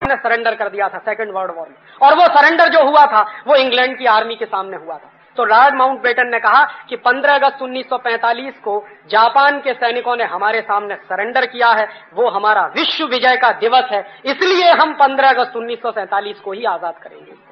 ने सरेंडर कर दिया था सेकंड वर्ल्ड वॉर में, और वो सरेंडर जो हुआ था वो इंग्लैंड की आर्मी के सामने हुआ था। तो लॉर्ड माउंटबेटन ने कहा कि 15 अगस्त 1945 को जापान के सैनिकों ने हमारे सामने सरेंडर किया है, वो हमारा विश्व विजय का दिवस है, इसलिए हम 15 अगस्त 1947 को ही आजाद करेंगे।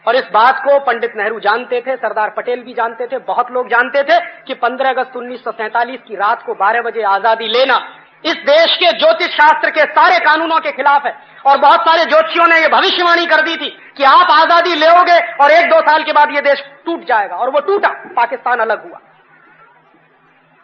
और इस बात को पंडित नेहरू जानते थे, सरदार पटेल भी जानते थे, बहुत लोग जानते थे कि 15 अगस्त 1947 की रात को 12 बजे आजादी लेना इस देश के ज्योतिष शास्त्र के सारे कानूनों के खिलाफ है। और बहुत सारे ज्योतिषियों ने यह भविष्यवाणी कर दी थी कि आप आजादी लेोगे और 1-2 साल के बाद यह देश टूट जाएगा, और वो टूटा, पाकिस्तान अलग हुआ,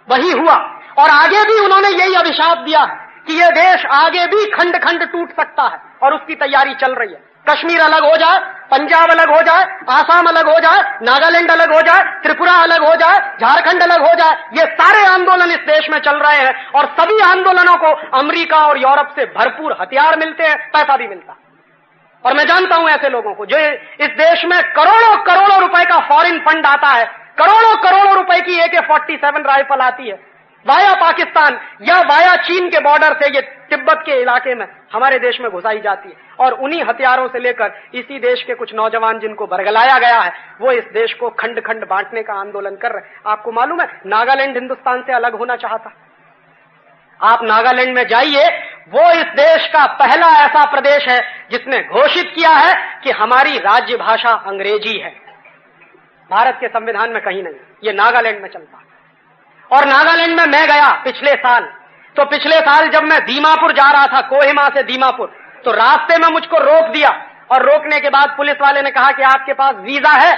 वही हुआ। और आगे भी उन्होंने यही अभिशाप दिया कि यह देश आगे भी खंड खंड टूट सकता है, और उसकी तैयारी चल रही है। कश्मीर अलग हो जाए, पंजाब अलग हो जाए, आसाम अलग हो जाए, नागालैंड अलग हो जाए, त्रिपुरा अलग हो जाए, झारखंड अलग हो जाए, ये सारे आंदोलन इस देश में चल रहे हैं। और सभी आंदोलनों को अमेरिका और यूरोप से भरपूर हथियार मिलते हैं, पैसा भी मिलता है। और मैं जानता हूं ऐसे लोगों को जो इस देश में करोड़ों करोड़ों रुपए का फॉरेन फंड आता है, करोड़ों करोड़ों रुपए की AK-47 राइफल आती है वाया पाकिस्तान या वाया चीन के बॉर्डर से, ये तिब्बत के इलाके में हमारे देश में घुसाई जाती है। और उन्हीं हथियारों से लेकर इसी देश के कुछ नौजवान जिनको बरगलाया गया है, वो इस देश को खंड खंड बांटने का आंदोलन कर रहे हैं। आपको मालूम है नागालैंड हिंदुस्तान से अलग होना चाहता। आप नागालैंड में जाइए, वो इस देश का पहला ऐसा प्रदेश है जिसने घोषित किया है कि हमारी राज्य भाषा अंग्रेजी है। भारत के संविधान में कहीं नहीं, ये नागालैंड में चलता है। और नागालैंड में मैं गया पिछले साल, तो पिछले साल जब मैं दीमापुर जा रहा था, कोहिमा से दीमापुर, तो रास्ते में मुझको रोक दिया, और रोकने के बाद पुलिस वाले ने कहा कि आपके पास वीजा है।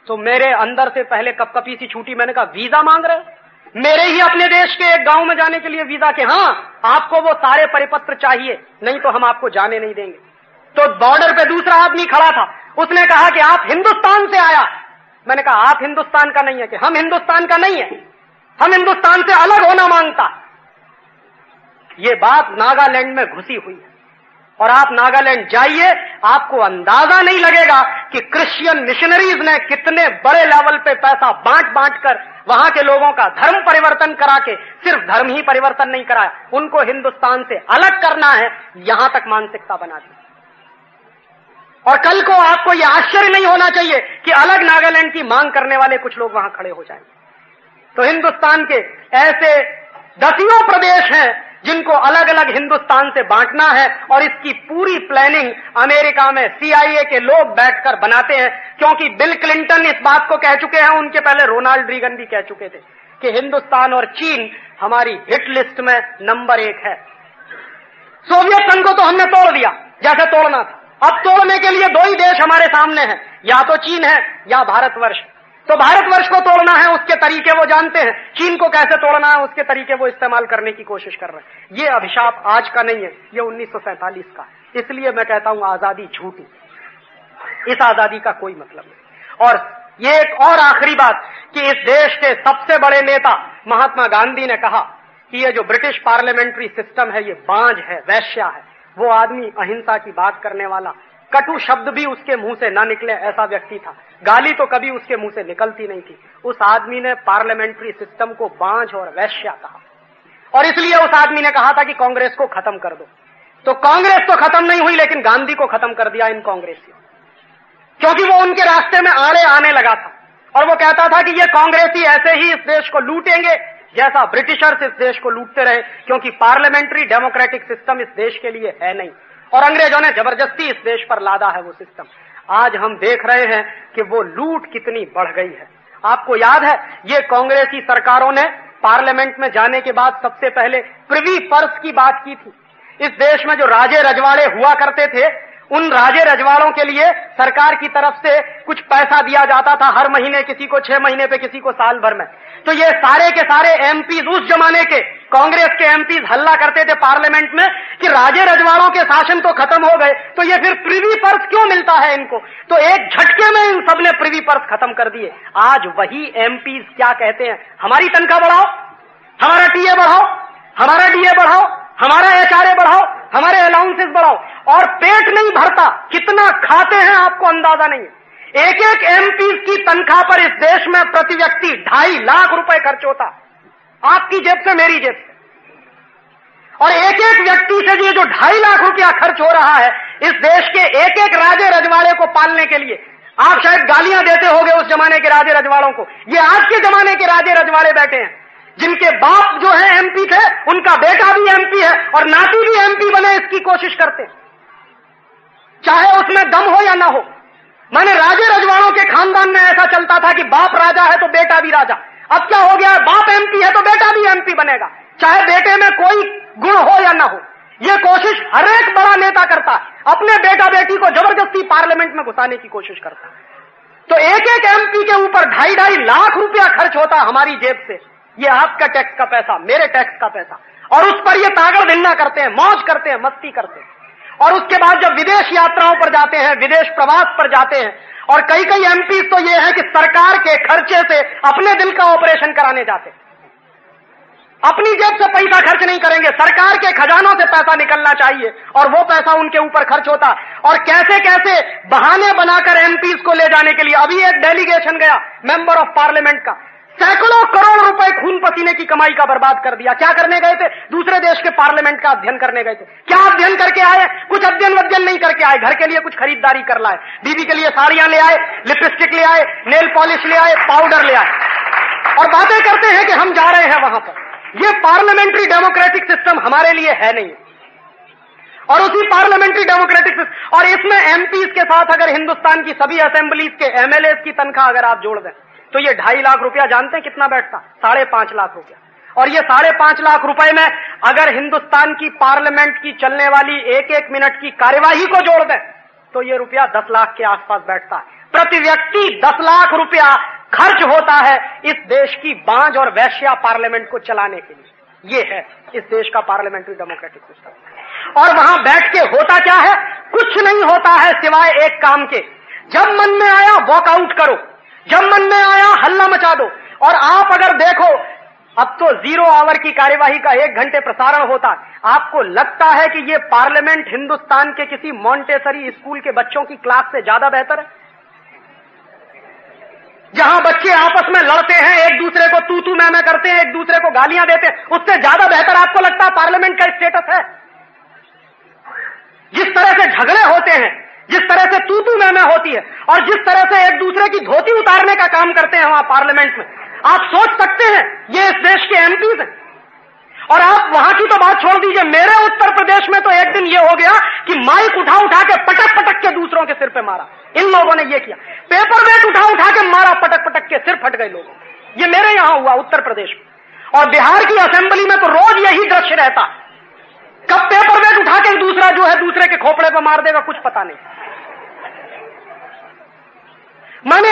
तो मेरे अंदर से पहले कपकपी सी छूटी, मैंने कहा वीजा मांग रहे, मेरे ही अपने देश के एक गांव में जाने के लिए वीजा के? हाँ, आपको वो सारे परिपत्र चाहिए, नहीं तो हम आपको जाने नहीं देंगे। तो बॉर्डर पे दूसरा आदमी खड़ा था, उसने कहा कि आप हिंदुस्तान से आया। मैंने कहा आप हिंदुस्तान का नहीं है कि? हम हिंदुस्तान का नहीं है, हम हिंदुस्तान से अलग होना मांगता। ये बात नागालैंड में घुसी हुई है। और आप नागालैंड जाइए, आपको अंदाजा नहीं लगेगा कि क्रिश्चियन मिशनरीज ने कितने बड़े लेवल पे पैसा बांट बांट कर वहां के लोगों का धर्म परिवर्तन करा के, सिर्फ धर्म ही परिवर्तन नहीं कराया, उनको हिंदुस्तान से अलग करना है, यहां तक मानसिकता बना दी। और कल को आपको यह आश्चर्य नहीं होना चाहिए कि अलग नागालैंड की मांग करने वाले कुछ लोग वहां खड़े हो जाएंगे। तो हिंदुस्तान के ऐसे दसियों प्रदेश हैं जिनको अलग अलग हिंदुस्तान से बांटना है, और इसकी पूरी प्लानिंग अमेरिका में CIA के लोग बैठकर बनाते हैं। क्योंकि बिल क्लिंटन इस बात को कह चुके हैं, उनके पहले रोनाल्ड रीगन भी कह चुके थे कि हिंदुस्तान और चीन हमारी हिट लिस्ट में नंबर 1 है। सोवियत संघ को तो हमने तोड़ दिया जैसे तोड़ना था, अब तोड़ने के लिए 2 ही देश हमारे सामने हैं, या तो चीन है या भारतवर्ष। तो भारतवर्ष को तोड़ना है, उसके तरीके वो जानते हैं, चीन को कैसे तोड़ना है उसके तरीके वो इस्तेमाल करने की कोशिश कर रहे हैं। ये अभिशाप आज का नहीं है, ये 1947 का। इसलिए मैं कहता हूं आजादी झूठी, इस आजादी का कोई मतलब नहीं। और ये एक और आखिरी बात कि इस देश के सबसे बड़े नेता महात्मा गांधी ने कहा कि ये जो ब्रिटिश पार्लियामेंट्री सिस्टम है ये बांझ है, वैश्या है। वो आदमी अहिंसा की बात करने वाला, कटु शब्द भी उसके मुंह से ना निकले ऐसा व्यक्ति था, गाली तो कभी उसके मुंह से निकलती नहीं थी। उस आदमी ने पार्लियामेंट्री सिस्टम को बांझ और वैश्या कहा, और इसलिए उस आदमी ने कहा था कि कांग्रेस को खत्म कर दो। तो कांग्रेस तो खत्म नहीं हुई, लेकिन गांधी को खत्म कर दिया इन कांग्रेसियों, क्योंकि वो उनके रास्ते में आड़े आने लगा था। और वो कहता था कि ये कांग्रेसी ऐसे ही इस देश को लूटेंगे जैसा ब्रिटिशर्स इस देश को लूटते रहे, क्योंकि पार्लियामेंट्री डेमोक्रेटिक सिस्टम इस देश के लिए है नहीं, और अंग्रेजों ने जबरदस्ती इस देश पर लादा है वो सिस्टम। आज हम देख रहे हैं कि वो लूट कितनी बढ़ गई है। आपको याद है ये कांग्रेसी सरकारों ने पार्लियामेंट में जाने के बाद सबसे पहले प्रिवी पर्स की बात की थी। इस देश में जो राजे रजवाड़े हुआ करते थे, उन राजे रजवाड़ों के लिए सरकार की तरफ से कुछ पैसा दिया जाता था हर महीने, किसी को 6 महीने पे, किसी को साल भर में। तो ये सारे के सारे एमपीज, उस जमाने के कांग्रेस के एमपीज हल्ला करते थे पार्लियामेंट में कि राजे रजवाड़ों के शासन तो खत्म हो गए, तो ये फिर प्रिवी पर्स क्यों मिलता है इनको? तो एक झटके में इन सबने प्रिवी पर्स खत्म कर दिए। आज वही एमपीज क्या कहते हैं, हमारी तनख्वाह बढ़ाओ, हमारा टीए बढ़ाओ, हमारा डीए बढ़ाओ, हमारा एचआरए बढ़ाओ, हमारे अलाउंसेस बढ़ाओ, और पेट नहीं भरता, कितना खाते हैं आपको अंदाजा नहीं है। एक एक एमपी की तनख्वाह पर इस देश में प्रति व्यक्ति 2.5 लाख रुपए खर्च होता, आपकी जेब से, मेरी जेब से। और एक एक व्यक्ति से ये जो 2.5 लाख रुपया खर्च हो रहा है इस देश के एक एक राजे रजवाड़े को पालने के लिए। आप शायद गालियां देते होंगे उस जमाने के राजे रजवाड़ों को, ये आज के जमाने के राजे रजवाड़े बैठे हैं जिनके बाप जो है एमपी थे, उनका बेटा भी एमपी है और नाती भी एमपी बने, इसकी कोशिश करते हैं, चाहे उसमें दम हो या ना हो। माने राजे रजवाड़ों के खानदान में ऐसा चलता था कि बाप राजा है तो बेटा भी राजा। अब क्या हो गया है, बाप एमपी है तो बेटा भी एमपी बनेगा, चाहे बेटे में कोई गुण हो या ना हो। यह कोशिश हर एक बड़ा नेता करता है, अपने बेटा बेटी को जबरदस्ती पार्लियामेंट में घुसाने की कोशिश करता है। तो एक एक एमपी के ऊपर 2.5 लाख रुपया खर्च होता है हमारी जेब से। ये आपका टैक्स का पैसा, मेरे टैक्स का पैसा, और उस पर ये तागड़ धिन्ना करते हैं, मौज करते हैं, मस्ती करते हैं। और उसके बाद जब विदेश यात्राओं पर जाते हैं, विदेश प्रवास पर जाते हैं, और कई कई एमपी तो ये है कि सरकार के खर्चे से अपने दिल का ऑपरेशन कराने जाते हैं, अपनी जेब से पैसा खर्च नहीं करेंगे, सरकार के खजानों से पैसा निकलना चाहिए और वो पैसा उनके ऊपर खर्च होता। और कैसे कैसे बहाने बनाकर एमपीज को ले जाने के लिए। अभी एक डेलीगेशन गया मेंबर ऑफ पार्लियामेंट का, सैकड़ों करोड़ रुपए खून पसीने की कमाई का बर्बाद कर दिया। क्या करने गए थे? दूसरे देश के पार्लियामेंट का अध्ययन करने गए थे। क्या अध्ययन करके आए? कुछ अध्ययन नहीं करके आए, घर के लिए कुछ खरीदारी कर लाए, बीवी के लिए साड़ियां ले आए, लिपस्टिक ले आए, नेल पॉलिश ले आए, पाउडर ले आए, और बातें करते हैं कि हम जा रहे हैं वहां पर। ये पार्लियामेंट्री डेमोक्रेटिक सिस्टम हमारे लिए है नहीं। और उसी पार्लियामेंट्री डेमोक्रेटिक सिस्टम, और इसमें एमपीज के साथ अगर हिंदुस्तान की सभी असेंबलीज के एमएलएज की तनख्वाह अगर आप जोड़ दें तो ये 2.5 लाख रुपया जानते हैं कितना बैठता? 5.5 लाख रुपया। और ये 5.5 लाख रुपए में अगर हिंदुस्तान की पार्लियामेंट की चलने वाली एक एक मिनट की कार्यवाही को जोड़ दें तो ये रुपया 10 लाख के आसपास बैठता है। प्रति व्यक्ति 10 लाख रुपया खर्च होता है इस देश की बांझ और वैश्या पार्लियामेंट को चलाने के लिए। ये है इस देश का पार्लियामेंट्री डेमोक्रेटिक सिस्टम। और वहां बैठ के होता क्या है? कुछ नहीं होता है सिवाय एक काम के, जब मन में आया वॉकआउट करो, जब मन में आया हल्ला मचा दो। और आप अगर देखो अब तो 0 आवर की कार्यवाही का 1 घंटे प्रसारण होता है, आपको लगता है कि ये पार्लियामेंट हिंदुस्तान के किसी मॉन्टेसरी स्कूल के बच्चों की क्लास से ज्यादा बेहतर है, जहां बच्चे आपस में लड़ते हैं, एक दूसरे को तू मैं करते हैं, एक दूसरे को गालियां देते हैं, उससे ज्यादा बेहतर आपको लगता है पार्लियामेंट का स्टेटस है? जिस तरह से झगड़े होते हैं, जिस तरह से तू मैं होती है, और जिस तरह से एक दूसरे की धोती उतारने का काम करते हैं वहां पार्लियामेंट में, आप सोच सकते हैं ये इस देश के एमपीज हैं। और आप वहां की तो बात छोड़ दीजिए, मेरे उत्तर प्रदेश में तो एक दिन ये हो गया कि माइक उठा के पटक के दूसरों के सिर पे मारा। इन लोगों ने ये किया, पेपर वेट उठा के मारा, पटक के सिर फट गए लोगों। ये मेरे यहां हुआ उत्तर प्रदेश में। और बिहार की असेंबली में तो रोज यही दृश्य रहता, कब पेपर वेट उठा के दूसरा जो है दूसरे के खोपड़े पर मार देगा कुछ पता नहीं। माने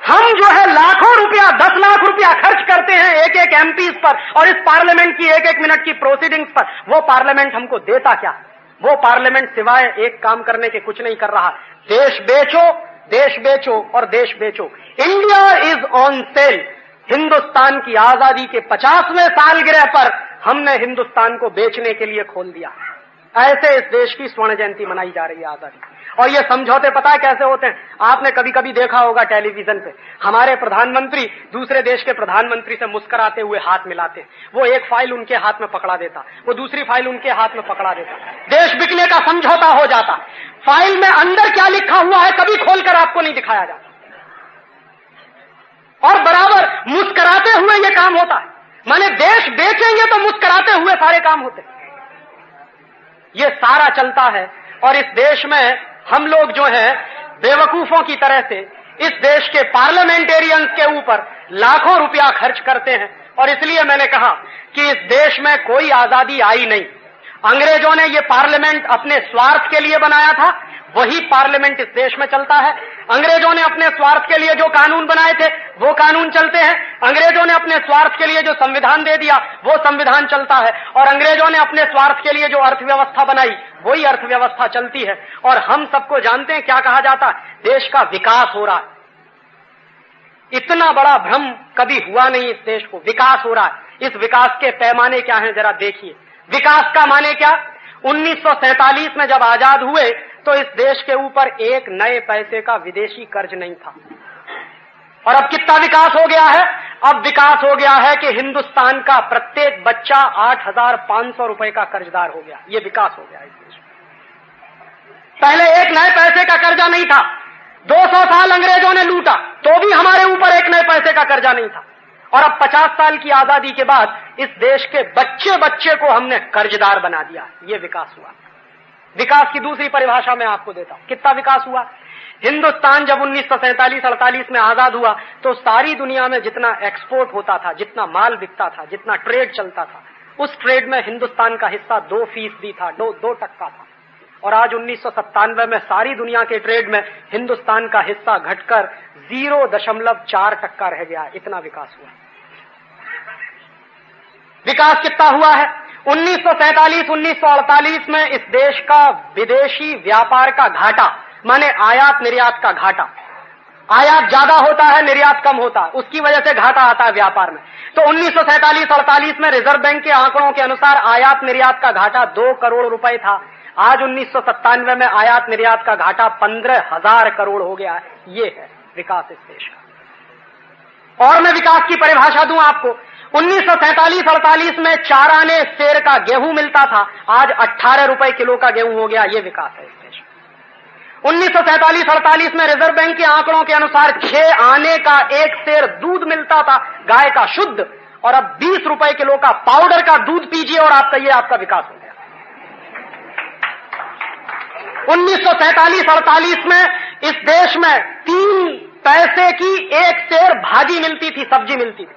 हम जो है लाखों रुपया, 10 लाख रुपया खर्च करते हैं एक एक एमपीज पर और इस पार्लियामेंट की एक एक मिनट की प्रोसीडिंग्स पर। वो पार्लियामेंट हमको देता क्या? वो पार्लियामेंट सिवाय एक काम करने के कुछ नहीं कर रहा। देश बेचो और देश बेचो। India is on sale. Hindustan की आजादी के 50वें सालगिरह पर हमने हिंदुस्तान को बेचने के लिए खोल दिया। ऐसे इस देश की स्वर्ण जयंती मनाई जा रही है आजादी। और ये समझौते पता है कैसे होते हैं? आपने कभी कभी देखा होगा टेलीविजन पे, हमारे प्रधानमंत्री दूसरे देश के प्रधानमंत्री से मुस्कुराते हुए हाथ मिलाते, वो एक फाइल उनके हाथ में पकड़ा देता, वो दूसरी फाइल उनके हाथ में पकड़ा देता, देश बिकने का समझौता हो जाता। फाइल में अंदर क्या लिखा हुआ है कभी खोलकर आपको नहीं दिखाया जाता, और बराबर मुस्कुराते हुए ये काम होता है। माने देश बेचेंगे तो मुस्कुराते हुए सारे काम होते। ये सारा चलता है और इस देश में हम लोग जो हैं बेवकूफों की तरह से इस देश के पार्लियामेंटेरियंस के ऊपर लाखों रुपया खर्च करते हैं। और इसलिए मैंने कहा कि इस देश में कोई आजादी आई नहीं। अंग्रेजों ने ये पार्लियामेंट अपने स्वार्थ के लिए बनाया था, वही पार्लियामेंट इस देश में चलता है। अंग्रेजों ने अपने स्वार्थ के लिए जो कानून बनाए थे वो कानून चलते हैं। अंग्रेजों ने अपने स्वार्थ के लिए जो संविधान दे दिया वो संविधान चलता है। और अंग्रेजों ने अपने स्वार्थ के लिए जो अर्थव्यवस्था बनाई वही अर्थव्यवस्था चलती है। और हम सबको जानते हैं क्या कहा जाता है, देश का विकास हो रहा है। इतना बड़ा भ्रम कभी हुआ नहीं इस देश को, विकास हो रहा है। इस विकास के पैमाने क्या हैं जरा देखिए। विकास का माने क्या? 1947 में जब आजाद हुए तो इस देश के ऊपर एक नए पैसे का विदेशी कर्ज नहीं था। और अब कितना विकास हो गया है? अब विकास हो गया है कि हिंदुस्तान का प्रत्येक बच्चा 8,500 रुपए का कर्जदार हो गया। ये विकास हो गया इस देश में। पहले एक नए पैसे का कर्जा नहीं था, 200 साल अंग्रेजों ने लूटा तो भी हमारे ऊपर एक नए पैसे का कर्जा नहीं था, और अब 50 साल की आजादी के बाद इस देश के बच्चे बच्चे को हमने कर्जदार बना दिया। ये विकास हुआ। विकास की दूसरी परिभाषा मैं आपको देता हूं, कितना विकास हुआ। हिंदुस्तान जब 1947-48 में आजाद हुआ तो सारी दुनिया में जितना एक्सपोर्ट होता था, जितना माल बिकता था, जितना ट्रेड चलता था, उस ट्रेड में हिंदुस्तान का हिस्सा 2% था, 2% था। और आज 1997 में सारी दुनिया के ट्रेड में हिंदुस्तान का हिस्सा घटकर 0.4% रह गया। इतना विकास हुआ। विकास कितना हुआ है। 1947-1948 में इस देश का विदेशी व्यापार का घाटा, माने आयात निर्यात का घाटा, आयात ज्यादा होता है निर्यात कम होता है, उसकी वजह से घाटा आता है व्यापार में। तो 1947-48 में रिजर्व बैंक के आंकड़ों के अनुसार आयात निर्यात का घाटा 2 करोड़ रुपए था। आज 1997 में आयात निर्यात का घाटा 15,000 करोड़ हो गया है। ये है विकास इस देश का। और मैं विकास की परिभाषा दूं आपको। 1947-48 में 4 आने सेर का गेहूं मिलता था, आज 18 रुपए किलो का गेहूं हो गया। ये विकास है इस देश में। 1947-48 में रिजर्व बैंक के आंकड़ों के अनुसार 6 आने का 1 सेर दूध मिलता था गाय का शुद्ध, और अब 20 रुपए किलो का पाउडर का दूध पीजिए और आप कहिए आपका विकास हो गया। 1947-48 में इस देश में 3 पैसे की 1 सेर भाजी मिलती थी, सब्जी मिलती थी।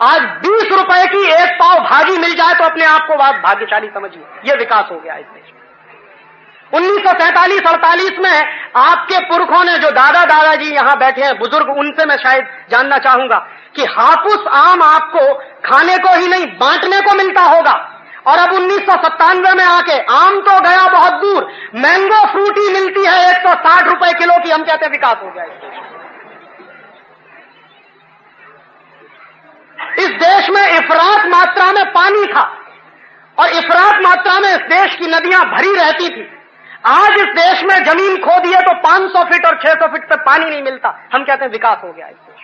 आज 20 रुपए की 1 पाव भाजी मिल जाए तो अपने आप को बात भाग्यशाली समझिए। यह विकास हो गया इस देश में। 1947-48 में आपके पुरखों ने, जो दादा दादाजी यहां बैठे हैं बुजुर्ग, उनसे मैं शायद जानना चाहूंगा कि हापुस आम आपको खाने को ही नहीं बांटने को मिलता होगा, और अब 1997 में आके आम तो गया बहुत दूर, मैंगो फ्रूटी मिलती है 160 रुपए किलो की। हम कहते हैं विकास हो गया इस देश में। इस देश में इफरात मात्रा में पानी था और इफरात मात्रा में इस देश की नदियां भरी रहती थी। आज इस देश में जमीन खो दिए तो 500 फीट और 600 फीट पे पानी नहीं मिलता। हम कहते हैं विकास हो गया इस देश में।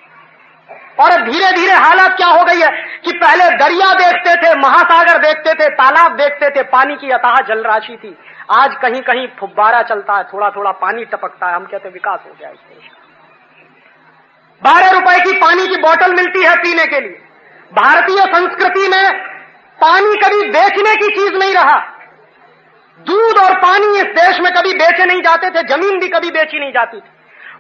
और धीरे धीरे हालत क्या हो गई है कि पहले दरिया देखते थे, महासागर देखते थे, तालाब देखते थे, पानी की अथाह जलराशि थी। आज कहीं कहीं फुब्बारा चलता है, थोड़ा थोड़ा पानी टपकता है। हम कहते हैं विकास हो गया इस देश का। 12 रुपए की पानी की बोतल मिलती है पीने के लिए। भारतीय संस्कृति में पानी कभी बेचने की चीज नहीं रहा। दूध और पानी इस देश में कभी बेचे नहीं जाते थे, जमीन भी कभी बेची नहीं जाती थी।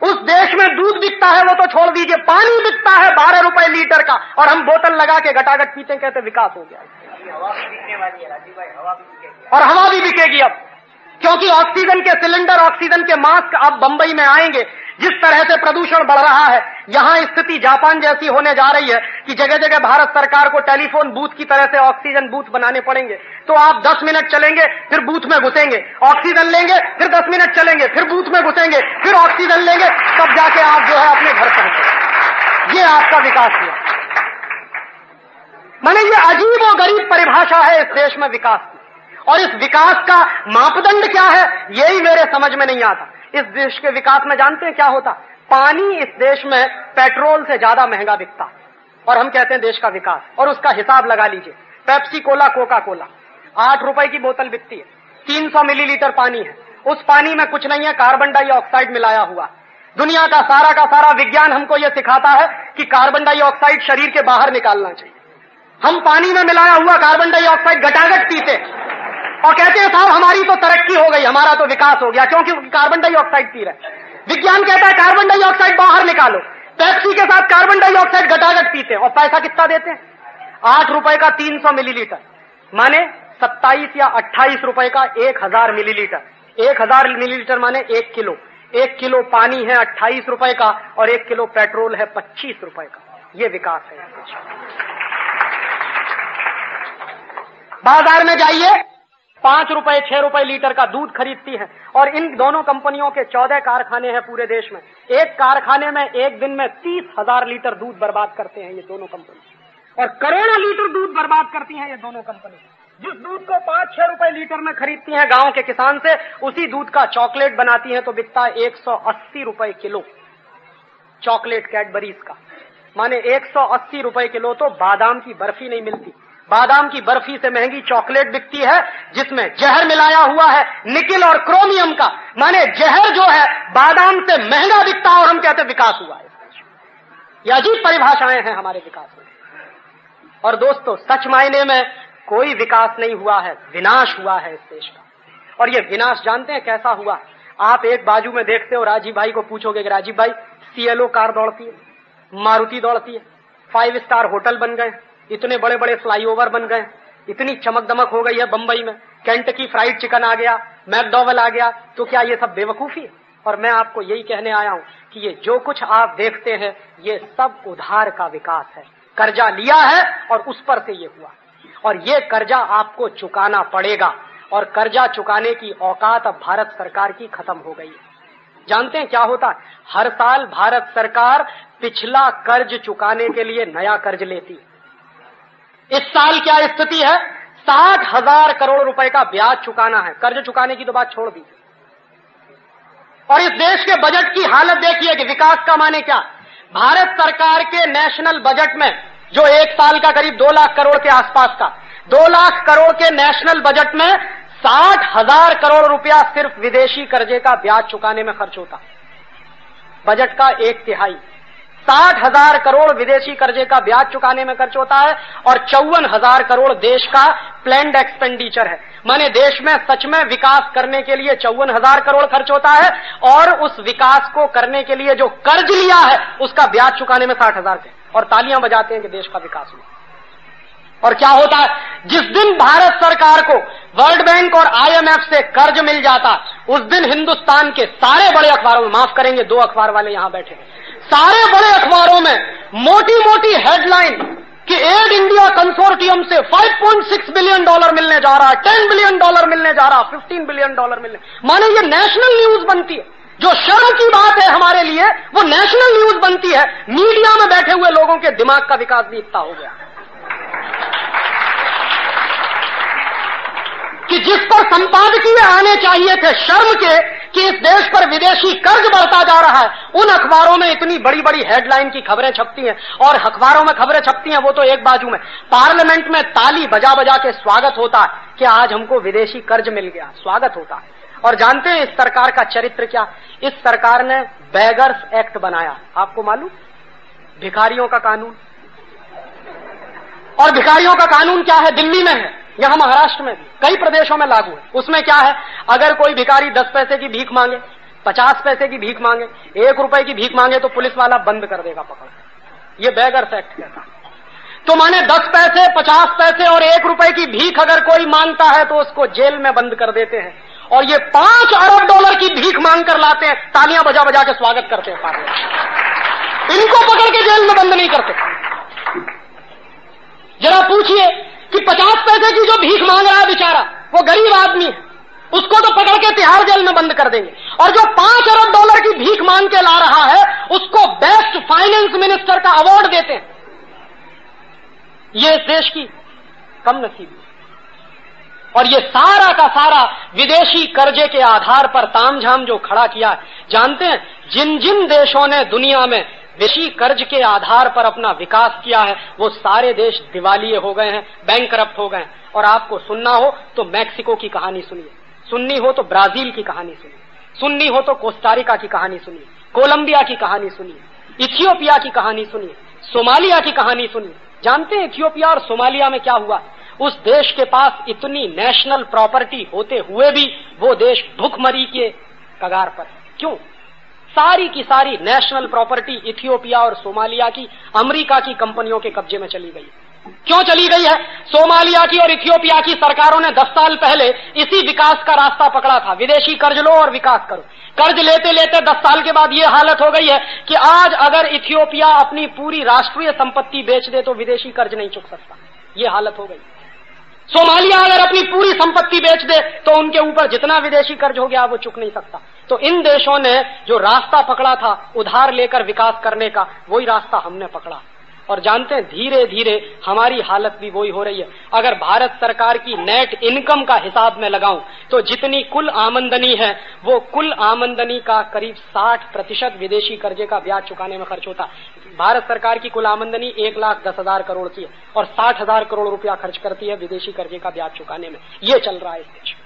उस देश में दूध बिकता है वो तो छोड़ दीजिए, पानी बिकता है 12 रुपए लीटर का, और हम बोतल लगा के घटाघट पीते, कहते विकास हो गया। हवा भी बिकने वाली है राजीव भाई, हवा भी बिकेगी, और हवा भी बिकेगी अब, क्योंकि ऑक्सीजन के सिलेंडर, ऑक्सीजन के मास्क अब बंबई में आएंगे। जिस तरह से प्रदूषण बढ़ रहा है, यहां स्थिति जापान जैसी होने जा रही है कि जगह जगह भारत सरकार को टेलीफोन बूथ की तरह से ऑक्सीजन बूथ बनाने पड़ेंगे। तो आप 10 मिनट चलेंगे, फिर बूथ में घुसेंगे, ऑक्सीजन लेंगे, फिर 10 मिनट चलेंगे, फिर बूथ में घुसेंगे, फिर ऑक्सीजन लेंगे, तब जाके आप जो है अपने घर पहुंचे। ये आपका विकास हुआ। माने ये अजीब और गरीब परिभाषा है इस देश में विकास की, और इस विकास का मापदंड क्या है यही मेरे समझ में नहीं आता। इस देश के विकास में जानते हैं क्या होता? पानी इस देश में पेट्रोल से ज्यादा महंगा बिकता, और हम कहते हैं देश का विकास। और उसका हिसाब लगा लीजिए, पेप्सी कोला, कोका कोला 8 रुपए की बोतल बिकती है, 300 मिलीलीटर पानी है, उस पानी में कुछ नहीं है, कार्बन डाइऑक्साइड मिलाया हुआ। दुनिया का सारा विज्ञान हमको यह सिखाता है कि कार्बन डाइऑक्साइड शरीर के बाहर निकालना चाहिए। हम पानी में मिलाया हुआ कार्बन डाइऑक्साइड घटाघट पीते और कहते हैं साहब हमारी तो तरक्की हो गई, हमारा तो विकास हो गया, क्योंकि कार्बन डाइऑक्साइड पी रहे। विज्ञान कहता है कार्बन डाइऑक्साइड बाहर निकालो। पेप्सी के साथ कार्बन डाइऑक्साइड घटाघट पीते हैं, और पैसा कितना देते हैं? 8 रुपए का 300 मिलीलीटर, माने 27 या 28 रुपए का 1000 मिलीलीटर। 1000 मिलीलीटर माने 1 किलो। 1 किलो पानी है 28 रुपए का, और 1 किलो पेट्रोल है 25 रुपए का। ये विकास है। बाजार में जाइए, 5 रुपए 6 रुपए लीटर का दूध खरीदती है, और इन दोनों कंपनियों के 14 कारखाने हैं पूरे देश में। एक कारखाने में एक दिन में 30,000 लीटर दूध बर्बाद करते हैं ये दोनों कंपनी, और करोड़ों लीटर दूध बर्बाद करती हैं ये दोनों कंपनी। जिस दूध को 5-6 रुपए लीटर में खरीदती हैं गांव के किसान से, उसी दूध का चॉकलेट बनाती हैं तो बिकता है 180 रुपए किलो चॉकलेट कैडबरीज का। माने 180 रुपए किलो तो बादाम की बर्फी नहीं मिलती। बादाम की बर्फी से महंगी चॉकलेट बिकती है जिसमें जहर मिलाया हुआ है निकिल और क्रोमियम का। माने जहर जो है बादाम से महंगा बिकता है और हम कहते हैं विकास हुआ है। ये अजीब परिभाषाएं हैं हमारे विकास में। और दोस्तों, सच मायने में कोई विकास नहीं हुआ है, विनाश हुआ है इस देश का। और ये विनाश जानते हैं कैसा हुआ? आप एक बाजू में देखते हो, राजीव भाई को पूछोगे कि राजीव भाई CLO कार दौड़ती है, मारुति दौड़ती है, 5 स्टार होटल बन गए, इतने बड़े बड़े फ्लाईओवर बन गए, इतनी चमक दमक हो गई है बंबई में, केंटकी फ्राइड चिकन आ गया, मैकडॉवेल आ गया, तो क्या ये सब बेवकूफी है? और मैं आपको यही कहने आया हूं कि ये जो कुछ आप देखते हैं ये सब उधार का विकास है। कर्जा लिया है और उस पर से ये हुआ, और ये कर्जा आपको चुकाना पड़ेगा। और कर्जा चुकाने की औकात अब भारत सरकार की खत्म हो गई है। जानते हैं क्या होता है? हर साल भारत सरकार पिछला कर्ज चुकाने के लिए नया कर्ज लेती है। इस साल क्या स्थिति है? 60,000 करोड़ रुपए का ब्याज चुकाना है। कर्ज चुकाने की तो बात छोड़ दी। और इस देश के बजट की हालत देखिए कि विकास का माने क्या। भारत सरकार के नेशनल बजट में जो एक साल का करीब 2 लाख करोड़ के आसपास का, 2 लाख करोड़ के नेशनल बजट में 60,000 करोड़ रुपया सिर्फ विदेशी कर्जे का ब्याज चुकाने में खर्च होता। बजट का 1/3 60,000 करोड़ विदेशी कर्जे का ब्याज चुकाने में खर्च होता है और 54,000 करोड़ देश का प्लैंड एक्सपेंडिचर है। माने देश में सच में विकास करने के लिए 54,000 करोड़ खर्च होता है और उस विकास को करने के लिए जो कर्ज लिया है उसका ब्याज चुकाने में 60,000 के। और तालियां बजाते हैं कि देश का विकास हुआ। और क्या होता है? जिस दिन भारत सरकार को वर्ल्ड बैंक और IMF से कर्ज मिल जाता, उस दिन हिंदुस्तान के सारे बड़े अखबारों में, माफ करेंगे 2 अखबार वाले यहां बैठे, सारे बड़े अखबारों में मोटी मोटी हेडलाइन कि एड इंडिया कंसोर्टियम से $5.6 बिलियन मिलने जा रहा है, $10 बिलियन मिलने जा रहा है, $15 बिलियन मिलने। माने ये नेशनल न्यूज बनती है। जो शर्म की बात है हमारे लिए वो नेशनल न्यूज बनती है। मीडिया में बैठे हुए लोगों के दिमाग का विकास भी इतना हो गया कि जिस पर संपादकीय आने चाहिए थे शर्म के कि इस देश पर विदेशी कर्ज बढ़ता जा रहा है, उन अखबारों में इतनी बड़ी बड़ी हेडलाइन की खबरें छपती हैं। और अखबारों में खबरें छपती हैं वो तो एक बाजू में, पार्लियामेंट में ताली बजा बजा के स्वागत होता है कि आज हमको विदेशी कर्ज मिल गया, स्वागत होता है। और जानते हैं इस सरकार का चरित्र क्या? इस सरकार ने बेगर्स एक्ट बनाया, आपको मालूम? भिखारियों का कानून। और भिखारियों का कानून क्या है? दिल्ली में है, यहां महाराष्ट्र में भी, कई प्रदेशों में लागू है। उसमें क्या है? अगर कोई भिखारी 10 पैसे की भीख मांगे, 50 पैसे की भीख मांगे, 1 रुपए की भीख मांगे तो पुलिस वाला बंद कर देगा पकड़। ये बेगर्स एक्ट कहता है। तो माने 10 पैसे, 50 पैसे और 1 रुपए की भीख अगर कोई मांगता है तो उसको जेल में बंद कर देते हैं। और ये $5 अरब की भीख मांग कर लाते हैं, तालियां बजा बजा के स्वागत करते हैं पार्लियामेंट। इनको पकड़ के जेल में बंद नहीं करते। जरा पूछिए कि 50 पैसे की जो भीख मांग रहा है बेचारा, वो गरीब आदमी है, उसको तो पकड़ के तिहाड़ जेल में बंद कर देंगे। और जो $5 अरब की भीख मांग के ला रहा है उसको बेस्ट फाइनेंस मिनिस्टर का अवार्ड देते हैं। ये इस देश की कम नसीबी। और ये सारा का सारा विदेशी कर्जे के आधार पर तामझाम जो खड़ा किया है। जानते हैं जिन जिन देशों ने दुनिया में विदेशी कर्ज के आधार पर अपना विकास किया है वो सारे देश दिवालिये हो गए हैं, बैंकरप्ट हो गए हैं। और आपको सुनना हो तो मैक्सिको की कहानी सुनिए, सुननी हो तो ब्राजील की कहानी सुनिए, सुननी हो तो कोस्टारिका की कहानी सुनिए, कोलंबिया की कहानी सुनिए, इथियोपिया की कहानी सुनिए, सोमालिया की कहानी सुनिए। जानते हैं इथियोपिया और सोमालिया में क्या हुआ? उस देश के पास इतनी नेशनल प्रॉपर्टी होते हुए भी वो देश भूखमरी के कगार पर है। क्यों? सारी की सारी नेशनल प्रॉपर्टी इथियोपिया और सोमालिया की अमेरिका की कंपनियों के कब्जे में चली गई। क्यों चली गई है? सोमालिया की और इथियोपिया की सरकारों ने 10 साल पहले इसी विकास का रास्ता पकड़ा था, विदेशी कर्ज लो और विकास करो। कर्ज लेते लेते 10 साल के बाद ये हालत हो गई है कि आज अगर इथियोपिया अपनी पूरी राष्ट्रीय संपत्ति बेच दे तो विदेशी कर्ज नहीं चुक सकता। ये हालत हो गई। सोमालिया अगर अपनी पूरी संपत्ति बेच दे तो उनके ऊपर जितना विदेशी कर्ज हो गया वो चुक नहीं सकता। तो इन देशों ने जो रास्ता पकड़ा था उधार लेकर विकास करने का, वही रास्ता हमने पकड़ा। और जानते हैं धीरे धीरे हमारी हालत भी वही हो रही है। अगर भारत सरकार की नेट इनकम का हिसाब में लगाऊं तो जितनी कुल आमदनी है वो कुल आमदनी का करीब 60% विदेशी कर्जे का ब्याज चुकाने में खर्च होता है। भारत सरकार की कुल आमदनी 1,10,000 करोड़ की है और 60,000 करोड़ रुपया खर्च करती है विदेशी कर्जे का ब्याज चुकाने में। ये चल रहा है इस देश में।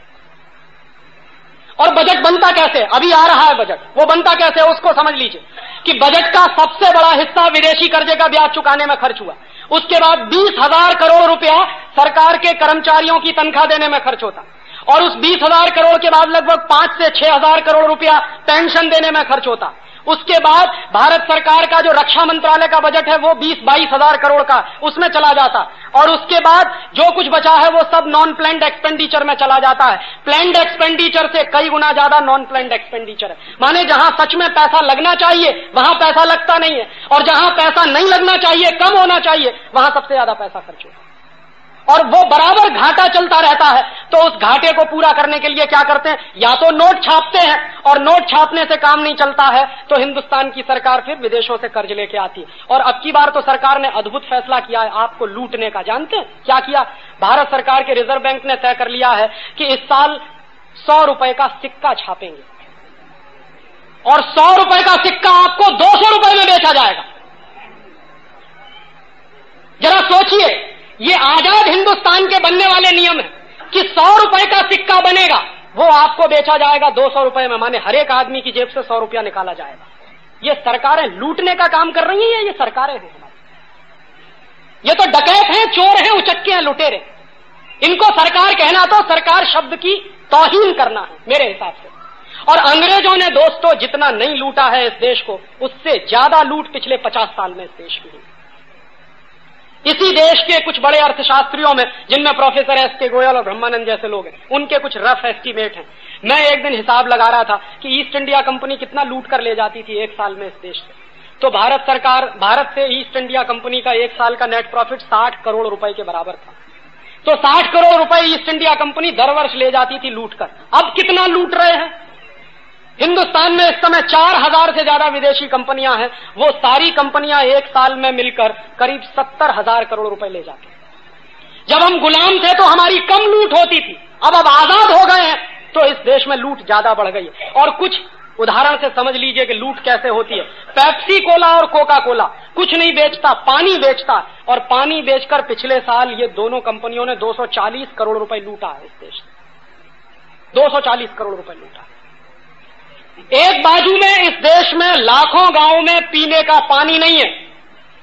और बजट बनता कैसे? अभी आ रहा है बजट, वो बनता कैसे उसको समझ लीजिए कि बजट का सबसे बड़ा हिस्सा विदेशी कर्जे का ब्याज चुकाने में खर्च हुआ। उसके बाद 20,000 करोड़ रुपया सरकार के कर्मचारियों की तनख्वाह देने में खर्च होता और उस 20,000 करोड़ के बाद लगभग 5 से 6,000 करोड़ रुपया पेंशन देने में खर्च होता। उसके बाद भारत सरकार का जो रक्षा मंत्रालय का बजट है वो 20-22,000 करोड़ का उसमें चला जाता और उसके बाद जो कुछ बचा है वो सब नॉन प्लान्ड एक्सपेंडिचर में चला जाता है। प्लान्ड एक्सपेंडिचर से कई गुना ज्यादा नॉन प्लान्ड एक्सपेंडिचर है, माने जहां सच में पैसा लगना चाहिए वहां पैसा लगता नहीं है और जहां पैसा नहीं लगना चाहिए, कम होना चाहिए, वहां सबसे ज्यादा पैसा खर्च होता है और वो बराबर घाटा चलता रहता है। तो उस घाटे को पूरा करने के लिए क्या करते हैं? या तो नोट छापते हैं और नोट छापने से काम नहीं चलता है तो हिंदुस्तान की सरकार फिर विदेशों से कर्ज लेके आती है। और अब की बार तो सरकार ने अद्भुत फैसला किया है आपको लूटने का। जानते हैं क्या किया? भारत सरकार के रिजर्व बैंक ने तय कर लिया है कि इस साल 100 रुपए का सिक्का छापेंगे और 100 रुपए का सिक्का आपको 200 रुपए में बेचा जाएगा। जरा सोचिए, ये आजाद हिंदुस्तान के बनने वाले नियम है कि 100 रुपए का सिक्का बनेगा, वो आपको बेचा जाएगा 200 रुपए में, माने हर एक आदमी की जेब से 100 रुपया निकाला जाएगा। ये सरकारें लूटने का काम कर रही हैं, ये सरकारें हैं हमारी। ये तो डकैत हैं, चोर हैं, उचक्के हैं, लुटेरे। इनको सरकार कहना तो सरकार शब्द की तौहीन करना है मेरे हिसाब से। और अंग्रेजों ने दोस्तों जितना नहीं लूटा है इस देश को, उससे ज्यादा लूट पिछले 50 साल में इस देश की हुई। इसी देश के कुछ बड़े अर्थशास्त्रियों में, जिनमें प्रोफेसर एस.के. गोयल और ब्रह्मानंद जैसे लोग हैं, उनके कुछ रफ एस्टीमेट हैं। मैं एक दिन हिसाब लगा रहा था कि ईस्ट इंडिया कंपनी कितना लूट कर ले जाती थी एक साल में इस देश से। तो भारत से ईस्ट इंडिया कंपनी का एक साल का नेट प्रॉफिट 60 करोड़ रुपए के बराबर था। तो 60 करोड़ रुपए ईस्ट इंडिया कंपनी दर वर्ष ले जाती थी लूट कर। अब कितना लूट रहे हैं? हिंदुस्तान में इस समय 4,000 से ज्यादा विदेशी कंपनियां हैं। वो सारी कंपनियां एक साल में मिलकर करीब 70,000 करोड़ रुपए ले जाती हैं। जब हम गुलाम थे तो हमारी कम लूट होती थी, अब आजाद हो गए हैं तो इस देश में लूट ज्यादा बढ़ गई है। और कुछ उदाहरण से समझ लीजिए कि लूट कैसे होती है। पेप्सी कोला और कोका कोला कुछ नहीं बेचता, पानी बेचता, और पानी बेचकर पिछले साल ये दोनों कंपनियों ने 240 करोड़ रुपए लूटा है इस देश से। 240 करोड़ रुपए लूटा। एक बाजू में इस देश में लाखों गांवों में पीने का पानी नहीं है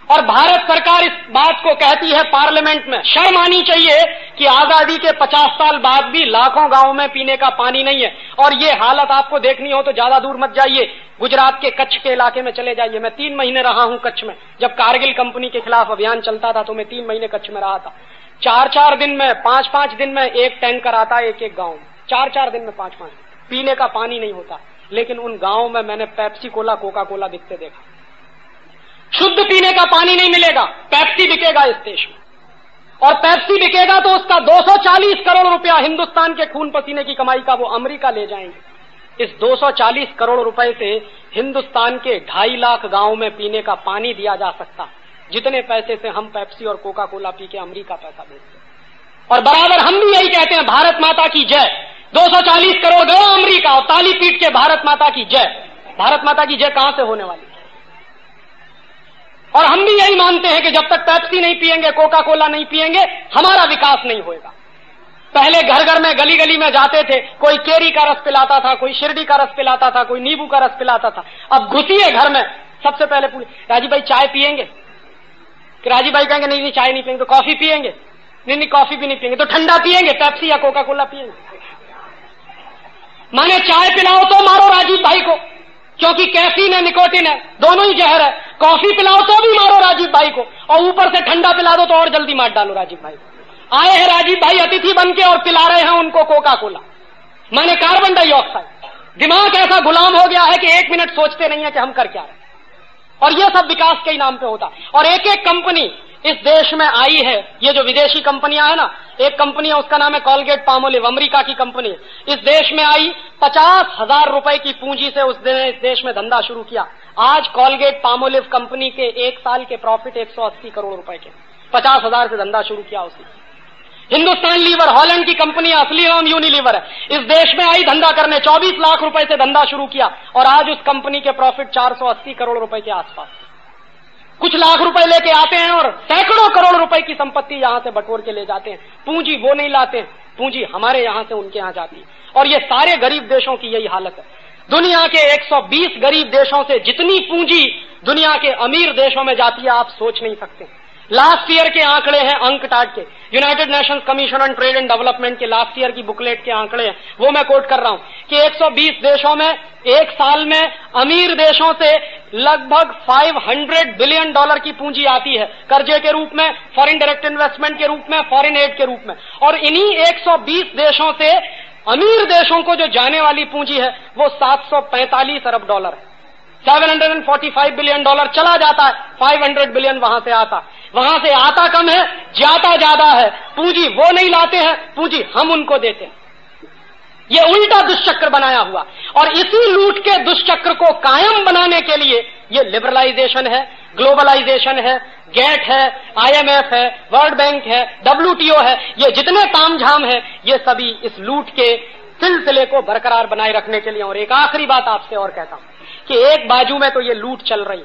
और भारत सरकार इस बात को कहती है पार्लियामेंट में। शर्म आनी चाहिए कि आजादी के 50 साल बाद भी लाखों गांवों में पीने का पानी नहीं है। और ये हालत आपको देखनी हो तो ज्यादा दूर मत जाइए, गुजरात के कच्छ के इलाके में चले जाइए। मैं 3 महीने रहा हूं कच्छ में। जब कारगिल कंपनी के खिलाफ अभियान चलता था तो मैं 3 महीने कच्छ में रहा था। 4-4 दिन में, 5-5 दिन में एक टैंकर आता है एक गांव में। 4-4 दिन में 5-5 पीने का पानी नहीं होता। लेकिन उन गांवों में मैंने पेप्सी कोला, कोका कोला बिकते देखा। शुद्ध पीने का पानी नहीं मिलेगा, पेप्सी बिकेगा इस देश में। और पेप्सी बिकेगा तो उसका 240 करोड़ रुपया हिंदुस्तान के खून पसीने की कमाई का वो अमेरिका ले जाएंगे। इस 240 करोड़ रुपए से हिंदुस्तान के 2.5 लाख गांवों में पीने का पानी दिया जा सकता, जितने पैसे से हम पेप्सी और कोका कोला पी के अमेरिका पैसा भेजते। और बराबर हम भी यही कहते हैं, भारत माता की जय। 240 करोड़ गए अमेरिका और ताली पीट के भारत माता की जय। भारत माता की जय कहां से होने वाली? और हम भी यही मानते हैं कि जब तक पेप्सी नहीं पिएंगे, कोका कोला नहीं पिएंगे, हमारा विकास नहीं होगा। पहले घर घर में, गली गली में जाते थे, कोई केरी का रस पिलाता था, कोई शिरडी का रस पिलाता था, कोई नींबू का रस पिलाता था। अब घुसिए घर में, सबसे पहले पूछे, राजीव भाई चाय पिएंगे? कि राजीव भाई कहेंगे नहीं चाय नहीं पिएंगे। तो कॉफी पिएंगे? नहीं कॉफी भी नहीं पिएंगे। तो ठंडा पिएंगे, पेप्सी या कोका कोला पिएंगे? माने चाय पिलाओ तो मारो राजीव भाई को, क्योंकि कैफीन है, निकोटिन है, दोनों ही जहर है। कॉफी पिलाओ तो भी मारो राजीव भाई को, और ऊपर से ठंडा पिला दो तो और जल्दी मार डालो राजीव भाई को। आए हैं राजीव भाई अतिथि बन के और पिला रहे हैं उनको कोका कोला, माने कार्बन डाइऑक्साइड। दिमाग ऐसा गुलाम हो गया है कि 1 मिनट सोचते नहीं है कि हम कर क्या रहे हैं। और यह सब विकास के ही नाम पे होता। और एक एक कंपनी इस देश में आई है, ये जो विदेशी कंपनियां है ना, एक कंपनी है उसका नाम है कॉलगेट पामोलिव, अमेरिका की कंपनी, इस देश में आई 50,000 रुपए की पूंजी से उसने इस देश में धंधा शुरू किया। आज कॉलगेट पामोलिव कंपनी के एक साल के प्रॉफिट 180 करोड़ रुपए के, 50,000 से धंधा शुरू किया उसने। हिंदुस्तान लीवर, हॉलैंड की कंपनी, असली नाम यूनिलीवर है, इस देश में आई धंधा करने, 24 लाख रुपए से धंधा शुरू किया और आज उस कंपनी के प्रॉफिट 480 करोड़ रुपए के आसपास। कुछ लाख रुपए लेके आते हैं और सैकड़ों करोड़ रुपए की संपत्ति यहां से बटोर के ले जाते हैं। पूंजी वो नहीं लाते हैं, पूंजी हमारे यहां से उनके यहां जाती है। और ये सारे गरीब देशों की यही हालत है। दुनिया के 120 गरीब देशों से जितनी पूंजी दुनिया के अमीर देशों में जाती है, आप सोच नहीं सकते। लास्ट ईयर के आंकड़े हैं अंकटाड के, United Nations commission on trade and development के लास्ट ईयर की बुकलेट के आंकड़े हैं, वो मैं कोट कर रहा हूं कि 120 देशों में एक साल में अमीर देशों से लगभग $500 बिलियन की पूंजी आती है, कर्जे के रूप में, फॉरेन डायरेक्ट इन्वेस्टमेंट के रूप में, फॉरेन एड के रूप में। और इन्हीं 120 देशों से अमीर देशों को जो जाने वाली पूंजी है वो $745 अरब है। $745 बिलियन चला जाता है, 500 बिलियन वहां से आता, वहां से आता कम है, जाता ज्यादा है। पूंजी वो नहीं लाते हैं, पूंजी हम उनको देते हैं। ये उल्टा दुष्चक्र बनाया हुआ, और इसी लूट के दुष्चक्र को कायम बनाने के लिए ये लिबरलाइजेशन है, ग्लोबलाइजेशन है, गेट है, IMF है, वर्ल्ड बैंक है, WTO है, ये जितने तामझाम है ये सभी इस लूट के सिलसिले को बरकरार बनाए रखने के लिए। और एक आखिरी बात आपसे और कहता हूं कि एक बाजू में तो ये लूट चल रही,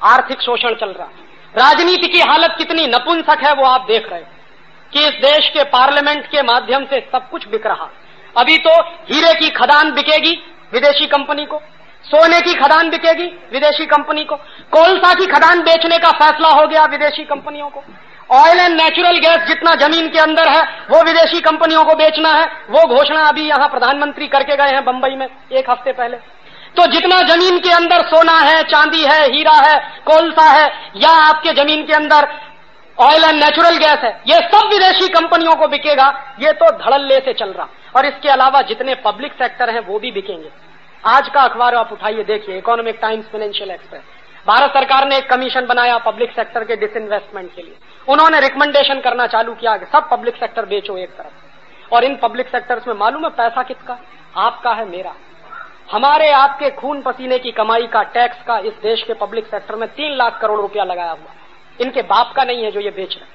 आर्थिक शोषण चल रहा, राजनीति की हालत कितनी नपुंसक है वो आप देख रहे हैं कि इस देश के पार्लियामेंट के माध्यम से सब कुछ बिक रहा। अभी तो हीरे की खदान बिकेगी विदेशी कंपनी को, सोने की खदान बिकेगी विदेशी कंपनी को, कोलसा की खदान बेचने का फैसला हो गया विदेशी कंपनियों को, ऑयल एंड नेचुरल गैस जितना जमीन के अंदर है वो विदेशी कंपनियों को बेचना है। वो घोषणा अभी यहां प्रधानमंत्री करके गए हैं बंबई में एक हफ्ते पहले। तो जितना जमीन के अंदर सोना है, चांदी है, हीरा है, कोलसा है, या आपके जमीन के अंदर ऑयल एंड नेचुरल गैस है, ये सब विदेशी कंपनियों को बिकेगा। ये तो धड़ल्ले से चल रहा। और इसके अलावा जितने पब्लिक सेक्टर हैं वो भी बिकेंगे। आज का अखबार आप उठाइए देखिए, economic times, financial express, Bharat सरकार ने एक कमीशन बनाया पब्लिक सेक्टर के डिसइन्वेस्टमेंट के लिए। उन्होंने रिकमेंडेशन करना चालू किया कि सब पब्लिक सेक्टर बेचो एक तरफ। और इन पब्लिक सेक्टर्स में मालूम है पैसा किसका? आपका है, मेरा, हमारे आपके खून पसीने की कमाई का, टैक्स का इस देश के पब्लिक सेक्टर में 3 लाख करोड़ रुपया लगाया हुआ। इनके बाप का नहीं है जो ये बेच रहे।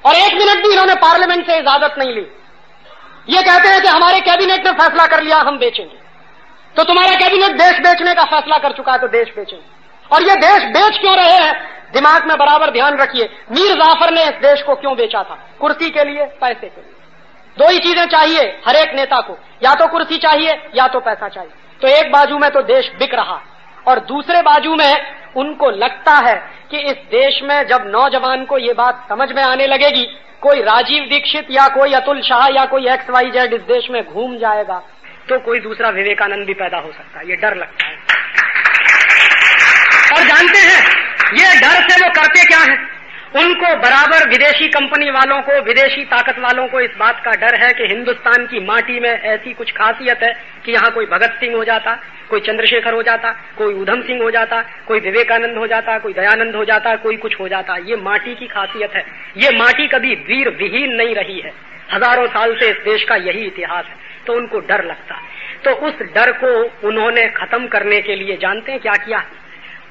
और एक मिनट भी इन्होंने पार्लियामेंट से इजाजत नहीं ली। ये कहते हैं कि हमारे कैबिनेट ने फैसला कर लिया हम बेचेंगे। तो तुम्हारा कैबिनेट देश बेचने का फैसला कर चुका है तो देश बेचेंगे। और ये देश बेच क्यों रहे हैं, दिमाग में बराबर ध्यान रखिए। मीर जाफर ने इस देश को क्यों बेचा था? कुर्सी के लिए, पैसे के लिए। दो ही चीजें चाहिए हर एक नेता को, या तो कुर्सी चाहिए या तो पैसा चाहिए। तो एक बाजू में तो देश बिक रहा और दूसरे बाजू में उनको लगता है कि इस देश में जब नौजवान को ये बात समझ में आने लगेगी, कोई राजीव दीक्षित या कोई अतुल शाह या कोई XYZ इस देश में घूम जाएगा तो कोई दूसरा विवेकानंद भी पैदा हो सकता है। ये डर लगता है। और जानते हैं ये डर से वो करते क्या है? उनको बराबर विदेशी कंपनी वालों को, विदेशी ताकत वालों को इस बात का डर है कि हिंदुस्तान की माटी में ऐसी कुछ खासियत है कि यहाँ कोई भगत सिंह हो जाता, कोई चंद्रशेखर हो जाता, कोई उधम सिंह हो जाता, कोई विवेकानंद हो जाता, कोई दयानंद हो जाता, कोई कुछ हो जाता। ये माटी की खासियत है। ये माटी कभी वीर विहीन नहीं रही है। हजारों साल से इस देश का यही इतिहास है। तो उनको डर लगता। तो उस डर को उन्होंने खत्म करने के लिए जानते हैं क्या किया?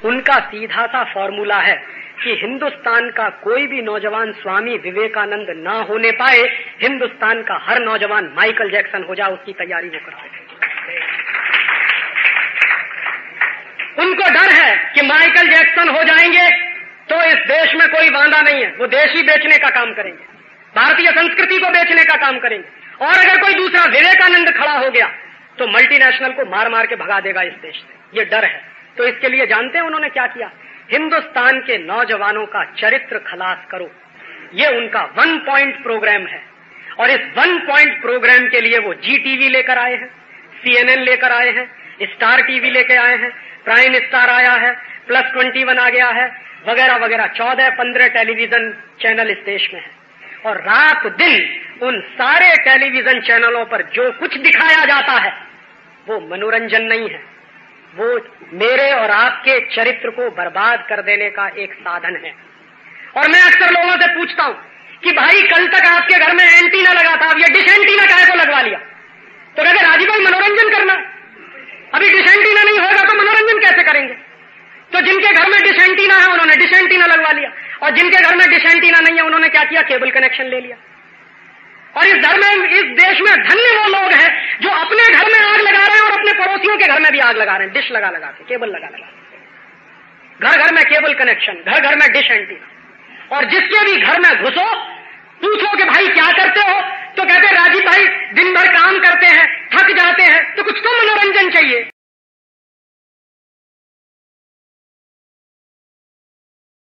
उनका सीधा सा फॉर्मूला है कि हिंदुस्तान का कोई भी नौजवान स्वामी विवेकानंद ना होने पाए, हिंदुस्तान का हर नौजवान माइकल जैक्सन हो जाए, उसकी तैयारी वो कर रहे हैं। उनको डर है कि माइकल जैक्सन हो जाएंगे तो इस देश में कोई वांदा नहीं है, वो देश ही बेचने का काम करेंगे, भारतीय संस्कृति को बेचने का काम करेंगे। और अगर कोई दूसरा विवेकानंद खड़ा हो गया तो मल्टीनेशनल को मार मार के भगा देगा इस देश से। ये डर है। तो इसके लिए जानते हैं उन्होंने क्या किया? हिंदुस्तान के नौजवानों का चरित्र खलास करो, ये उनका 1 पॉइंट प्रोग्राम है। और इस 1 पॉइंट प्रोग्राम के लिए वो GTV लेकर आए हैं, CNN लेकर आए हैं, स्टार TV लेकर आए हैं, प्राइम स्टार आया है, +21 आ गया है, वगैरह वगैरह 14-15 टेलीविजन चैनल इस देश में है। और रात दिन उन सारे टेलीविजन चैनलों पर जो कुछ दिखाया जाता है वो मनोरंजन नहीं है, वो मेरे और आपके चरित्र को बर्बाद कर देने का एक साधन है। और मैं अक्सर लोगों से पूछता हूं कि भाई कल तक आपके घर में एंटीना लगा था, अब ये डिश एंटीना काहे को लगवा लिया? तो कहते राजी भाई मनोरंजन करना, अभी डिश एंटीना नहीं होगा तो मनोरंजन कैसे करेंगे? तो जिनके घर में डिश एंटीना है उन्होंने डिश एंटीना लगवा लिया, और जिनके घर में डिश एंटीना नहीं है उन्होंने क्या किया? केबल कनेक्शन ले लिया। और इस देश में धन्य वो लोग हैं जो अपने घर में आग लगा रहे हैं और अपने पड़ोसियों के घर में भी आग लगा रहे हैं, डिश लगा लगा के, केबल लगा लगा के। घर घर में केबल कनेक्शन, घर घर में डिश एंटीना। और जिसके भी घर में घुसो, पूछो कि भाई क्या करते हो, तो कहते राजीव भाई दिन भर काम करते हैं, थक जाते हैं, तो कुछ तो मनोरंजन चाहिए।